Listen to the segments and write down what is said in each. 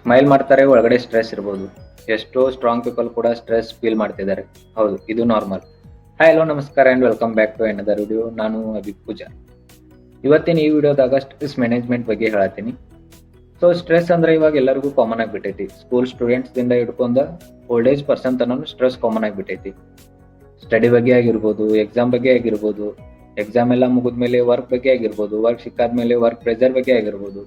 Smile ಮಾಡ್ತಾರೆ, ಒಳಗಡೆ stress ಇರ್ಬೋದು. ಎಷ್ಟೋ ಸ್ಟ್ರಾಂಗ್ ಪೀಪಲ್ ಕೂಡ ಸ್ಟ್ರೆಸ್ ಫೀಲ್ ಮಾಡ್ತಿದ್ದಾರೆ. ಹೌದು, ಇದು ನಾರ್ಮಲ್. ಹಾಯ್, ಹಲೋ, ನಮಸ್ಕಾರ and welcome back to another video. ನಾನು ಅಭಿ ಪೂಜಾ. ಇವತ್ತಿನ ಈ ವಿಡಿಯೋದಾಗ ಸ್ಟ್ರೆಸ್ ಮ್ಯಾನೇಜ್ಮೆಂಟ್ ಬಗ್ಗೆ ಹೇಳತ್ತೀನಿ. ಸೊ ಸ್ಟ್ರೆಸ್ ಅಂದ್ರೆ ಇವಾಗ ಎಲ್ಲರಿಗೂ ಕಾಮನ್ ಆಗಿಬಿಟ್ಟೈತಿ. ಸ್ಕೂಲ್ ಸ್ಟೂಡೆಂಟ್ಸ್ದಿಂದ ಹಿಡ್ಕೊಂಡ ಓಲ್ಡ್ ಏಜ್ ಪರ್ಸನ್ ತನೂ ಸ್ಟ್ರೆಸ್ ಕಾಮನ್ ಆಗಿಬಿಟ್ಟೈತಿ. ಸ್ಟಡಿ ಬಗ್ಗೆ ಆಗಿರ್ಬೋದು, ಎಕ್ಸಾಮ್ ಬಗ್ಗೆ ಆಗಿರ್ಬೋದು, ಎಕ್ಸಾಮ್ ಎಲ್ಲ ಮುಗಿದ್ಮೇಲೆ ವರ್ಕ್ ಬಗ್ಗೆ ಆಗಿರ್ಬೋದು, ವರ್ಕ್ ಸಿಕ್ಕಾದ್ಮೇಲೆ ವರ್ಕ್ ಪ್ರೆಷರ್ ಬಗ್ಗೆ ಆಗಿರ್ಬೋದು,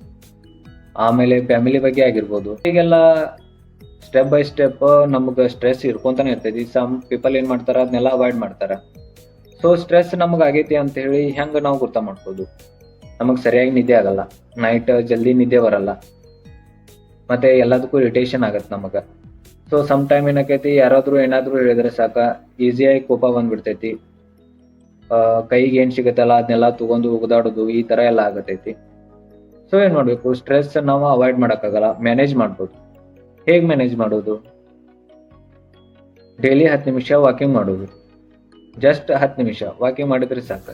ಆಮೇಲೆ ಫ್ಯಾಮಿಲಿ ಬಗ್ಗೆ ಆಗಿರ್ಬೋದು. ಹೀಗೆಲ್ಲ ಸ್ಟೆಪ್ ಬೈ ಸ್ಟೆಪ್ ನಮ್ಗೆ ಸ್ಟ್ರೆಸ್ ಇರ್ಕೊಂತಾನೆ ಇರ್ತೈತಿ. ಸಮ್ ಪೀಪಲ್ ಏನ್ ಮಾಡ್ತಾರ, ಅದನ್ನೆಲ್ಲ ಅವಾಯ್ಡ್ ಮಾಡ್ತಾರ. ಸೊ ಸ್ಟ್ರೆಸ್ ನಮ್ಗೆ ಆಗೈತಿ ಅಂತ ಹೇಳಿ ಹೆಂಗ ನಾವು ಗೊತ್ತಾ ಮಾಡ್ಬೋದು? ನಮಗ್ ಸರಿಯಾಗಿ ನಿದ್ದೆ ಆಗಲ್ಲ, ನೈಟ್ ಜಲ್ದಿ ನಿದ್ದೆ ಬರಲ್ಲ, ಮತ್ತೆ ಎಲ್ಲದಕ್ಕೂ ಇರಿಟೇಷನ್ ಆಗತ್ತೆ ನಮಗ. ಸೊ ಸಮ್ ಟೈಮ್ ಏನಾಕೈತಿ, ಯಾರಾದ್ರೂ ಏನಾದ್ರೂ ಹೇಳಿದ್ರೆ ಸಾಕ ಈಸಿಯಾಗಿ ಕೋಪ ಬಂದ್ಬಿಡ್ತೈತಿ. ಕೈಗೆ ಏನ್ ಸಿಗತ್ತಲ್ಲ ಅದನ್ನೆಲ್ಲ ತಗೊಂಡು ಉಗಿದಾಡೋದು, ಈ ತರ ಎಲ್ಲ ಆಗತೈತಿ. ಸೊ ಏನ್ ಮಾಡ್ಬೇಕು? ಸ್ಟ್ರೆಸ್ ನಾವು ಅವಾಯ್ಡ್ ಮಾಡಕ್ಕಾಗಲ್ಲ, ಮ್ಯಾನೇಜ್ ಮಾಡ್ಬೋದು. ಹೇಗ್ ಮ್ಯಾನೇಜ್ ಮಾಡೋದು? ಡೈಲಿ 10 ನಿಮಿಷ ವಾಕಿಂಗ್ ಮಾಡೋದು. ಜಸ್ಟ್ 10 ನಿಮಿಷ ವಾಕಿಂಗ್ ಮಾಡಿದ್ರೆ ಸಾಕು.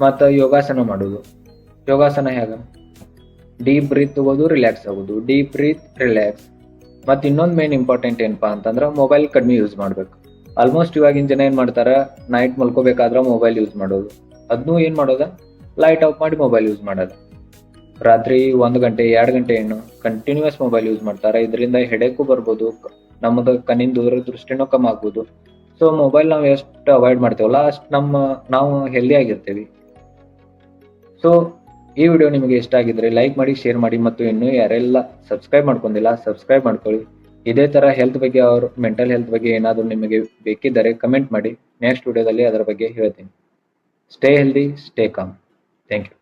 ಮತ್ತು ಯೋಗಾಸನ ಮಾಡೋದು. ಯೋಗಾಸನ ಹೇಗ? ಡೀಪ್ ಬ್ರೀತ್ ತಗೋದು, ರಿಲ್ಯಾಕ್ಸ್ ಆಗೋದು. Deep breath, relax. ಮತ್ತು ಇನ್ನೊಂದು ಮೇನ್ ಇಂಪಾರ್ಟೆಂಟ್ ಏನಪ್ಪಾ ಅಂತಂದ್ರೆ ಮೊಬೈಲ್ ಕಡಿಮೆ ಯೂಸ್ ಮಾಡ್ಬೇಕು. ಆಲ್ಮೋಸ್ಟ್ ಇವಾಗಿನ ಜನ ಏನ್ ಮಾಡ್ತಾರ, ನೈಟ್ ಮಲ್ಕೋಬೇಕಾದ್ರೆ ಮೊಬೈಲ್ ಯೂಸ್ ಮಾಡೋದು. ಅದನ್ನೂ ಏನ್ ಮಾಡೋದ, ಲೈಟ್ ಆಫ್ ಮಾಡಿ ಮೊಬೈಲ್ ಯೂಸ್ ಮಾಡೋದು. ರಾತ್ರಿ 1 ಗಂಟೆ 2 ಗಂಟೆ ಏನು ಕಂಟಿನ್ಯೂಸ್ ಮೊಬೈಲ್ ಯೂಸ್ ಮಾಡ್ತಾರೆ. ಇದರಿಂದ ಹೆಡೇಕು ಬರ್ಬೋದು, ನಮ್ಮದು ಕಣ್ಣಿನ ದೂರದೃಷ್ಟಿನೂ ಕಮ್ಮಿ ಆಗ್ಬೋದು. ಸೊ ಮೊಬೈಲ್ ನಾವು ಎಷ್ಟು ಅವಾಯ್ಡ್ ಮಾಡ್ತೇವಲ್ಲ ಅಷ್ಟು ನಾವು ಹೆಲ್ದಿ ಆಗಿರ್ತೀವಿ. ಸೊ ಈ ವಿಡಿಯೋ ನಿಮಗೆ ಇಷ್ಟ ಆಗಿದ್ರೆ ಲೈಕ್ ಮಾಡಿ, ಶೇರ್ ಮಾಡಿ, ಮತ್ತು ಇನ್ನೂ ಯಾರೆಲ್ಲ ಸಬ್ಸ್ಕ್ರೈಬ್ ಮಾಡ್ಕೊಂಡಿಲ್ಲ ಸಬ್ಸ್ಕ್ರೈಬ್ ಮಾಡ್ಕೊಳ್ಳಿ. ಇದೇ ತರ ಹೆಲ್ತ್ ಬಗ್ಗೆ ಅವ್ರ ಮೆಂಟಲ್ ಹೆಲ್ತ್ ಬಗ್ಗೆ ಏನಾದರೂ ನಿಮಗೆ ಬೇಕಿದ್ದರೆ ಕಮೆಂಟ್ ಮಾಡಿ. ನೆಕ್ಸ್ಟ್ ವಿಡಿಯೋದಲ್ಲಿ ಅದರ ಬಗ್ಗೆ ಹೇಳ್ತೀನಿ. Stay healthy, stay calm. Thank you.